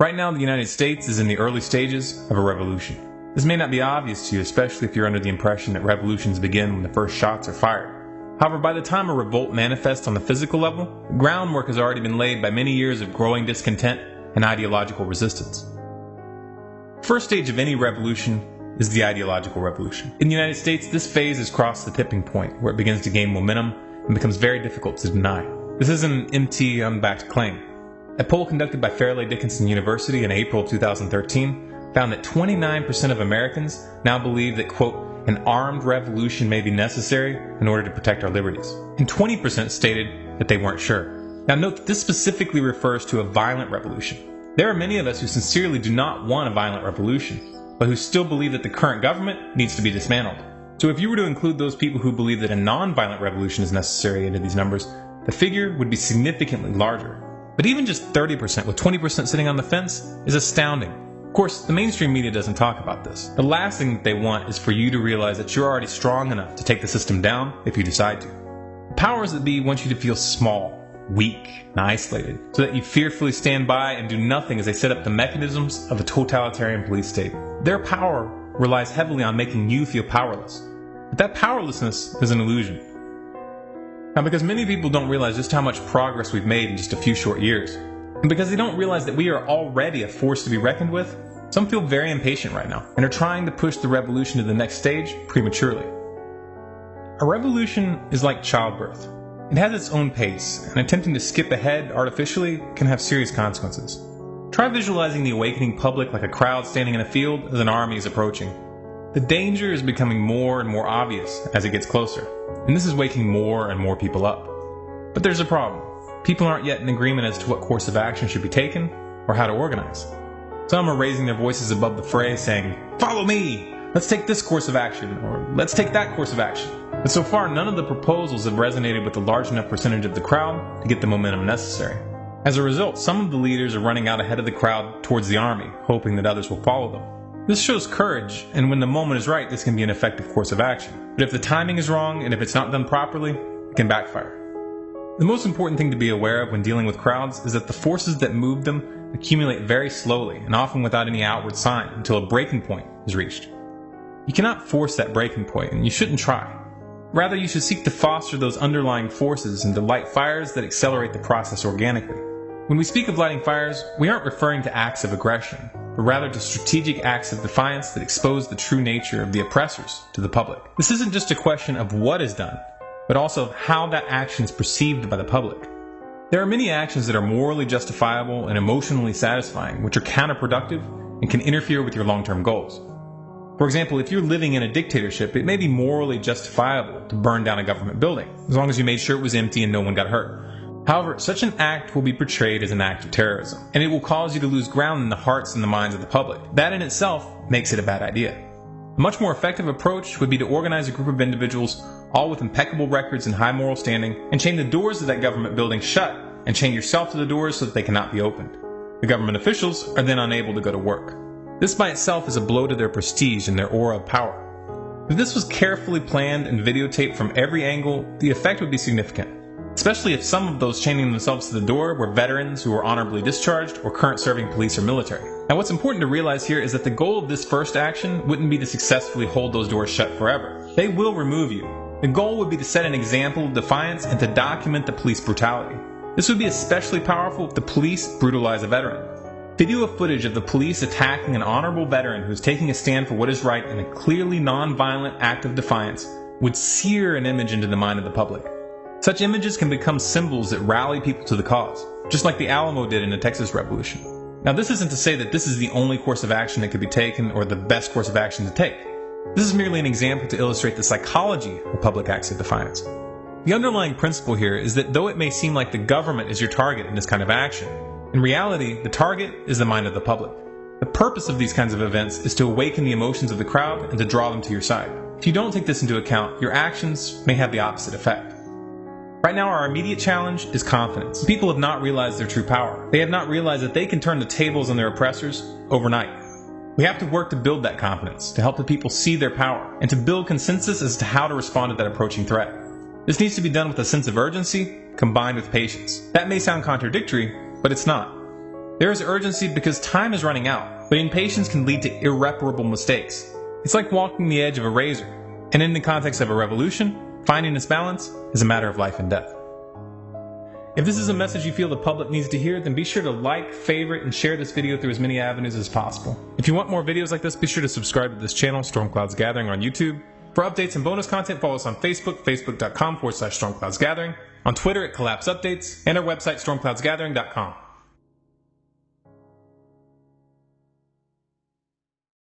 Right now, the United States is in the early stages of a revolution. This may not be obvious to you, especially if you're under the impression that revolutions begin when the first shots are fired. However, by the time a revolt manifests on the physical level, the groundwork has already been laid by many years of growing discontent and ideological resistance. The first stage of any revolution is the ideological revolution. In the United States, this phase has crossed the tipping point where it begins to gain momentum and becomes very difficult to deny. This isn't an empty, unbacked claim. A poll conducted by Fairleigh Dickinson University in April 2013 found that 29% of Americans now believe that, quote, an armed revolution may be necessary in order to protect our liberties. And 20% stated that they weren't sure. Now note that this specifically refers to a violent revolution. There are many of us who sincerely do not want a violent revolution, but who still believe that the current government needs to be dismantled. So if you were to include those people who believe that a non-violent revolution is necessary into these numbers, the figure would be significantly larger. But even just 30%, with 20% sitting on the fence, is astounding. Of course, the mainstream media doesn't talk about this. The last thing that they want is for you to realize that you're already strong enough to take the system down if you decide to. The powers that be want you to feel small, weak, and isolated, so that you fearfully stand by and do nothing as they set up the mechanisms of a totalitarian police state. Their power relies heavily on making you feel powerless. But that powerlessness is an illusion. Now, because many people don't realize just how much progress we've made in just a few short years, and because they don't realize that we are already a force to be reckoned with, some feel very impatient right now, and are trying to push the revolution to the next stage prematurely. A revolution is like childbirth. It has its own pace, and attempting to skip ahead artificially can have serious consequences. Try visualizing the awakening public like a crowd standing in a field as an army is approaching. The danger is becoming more and more obvious as it gets closer, and this is waking more and more people up. But there's a problem. People aren't yet in agreement as to what course of action should be taken or how to organize. Some are raising their voices above the fray saying, "Follow me! Let's take this course of action," or "Let's take that course of action." But so far, none of the proposals have resonated with a large enough percentage of the crowd to get the momentum necessary. As a result, some of the leaders are running out ahead of the crowd towards the army, hoping that others will follow them. This shows courage, and when the moment is right, this can be an effective course of action. But if the timing is wrong, and if it's not done properly, it can backfire. The most important thing to be aware of when dealing with crowds is that the forces that move them accumulate very slowly, and often without any outward sign, until a breaking point is reached. You cannot force that breaking point, and you shouldn't try. Rather, you should seek to foster those underlying forces and to light fires that accelerate the process organically. When we speak of lighting fires, we aren't referring to acts of aggression, but rather to strategic acts of defiance that expose the true nature of the oppressors to the public. This isn't just a question of what is done, but also of how that action is perceived by the public. There are many actions that are morally justifiable and emotionally satisfying, which are counterproductive and can interfere with your long-term goals. For example, if you're living in a dictatorship, it may be morally justifiable to burn down a government building, as long as you made sure it was empty and no one got hurt. However, such an act will be portrayed as an act of terrorism, and it will cause you to lose ground in the hearts and the minds of the public. That in itself makes it a bad idea. A much more effective approach would be to organize a group of individuals, all with impeccable records and high moral standing, and chain the doors of that government building shut, and chain yourself to the doors so that they cannot be opened. The government officials are then unable to go to work. This by itself is a blow to their prestige and their aura of power. If this was carefully planned and videotaped from every angle, the effect would be significant, especially if some of those chaining themselves to the door were veterans who were honorably discharged or current serving police or military. Now what's important to realize here is that the goal of this first action wouldn't be to successfully hold those doors shut forever. They will remove you. The goal would be to set an example of defiance and to document the police brutality. This would be especially powerful if the police brutalize a veteran. Video footage of the police attacking an honorable veteran who is taking a stand for what is right in a clearly non-violent act of defiance would sear an image into the mind of the public. Such images can become symbols that rally people to the cause, just like the Alamo did in the Texas Revolution. Now this isn't to say that this is the only course of action that could be taken or the best course of action to take. This is merely an example to illustrate the psychology of public acts of defiance. The underlying principle here is that though it may seem like the government is your target in this kind of action, in reality, the target is the mind of the public. The purpose of these kinds of events is to awaken the emotions of the crowd and to draw them to your side. If you don't take this into account, your actions may have the opposite effect. Right now, our immediate challenge is confidence. People have not realized their true power. They have not realized that they can turn the tables on their oppressors overnight. We have to work to build that confidence, to help the people see their power, and to build consensus as to how to respond to that approaching threat. This needs to be done with a sense of urgency, combined with patience. That may sound contradictory, but it's not. There is urgency because time is running out, but impatience can lead to irreparable mistakes. It's like walking the edge of a razor, and in the context of a revolution, finding this balance is a matter of life and death. If this is a message you feel the public needs to hear, then be sure to like, favorite, and share this video through as many avenues as possible. If you want more videos like this, be sure to subscribe to this channel, Stormclouds Gathering, on YouTube. For updates and bonus content, follow us on Facebook, facebook.com/StormcloudsGathering, on Twitter at Collapse Updates, and our website, stormcloudsgathering.com.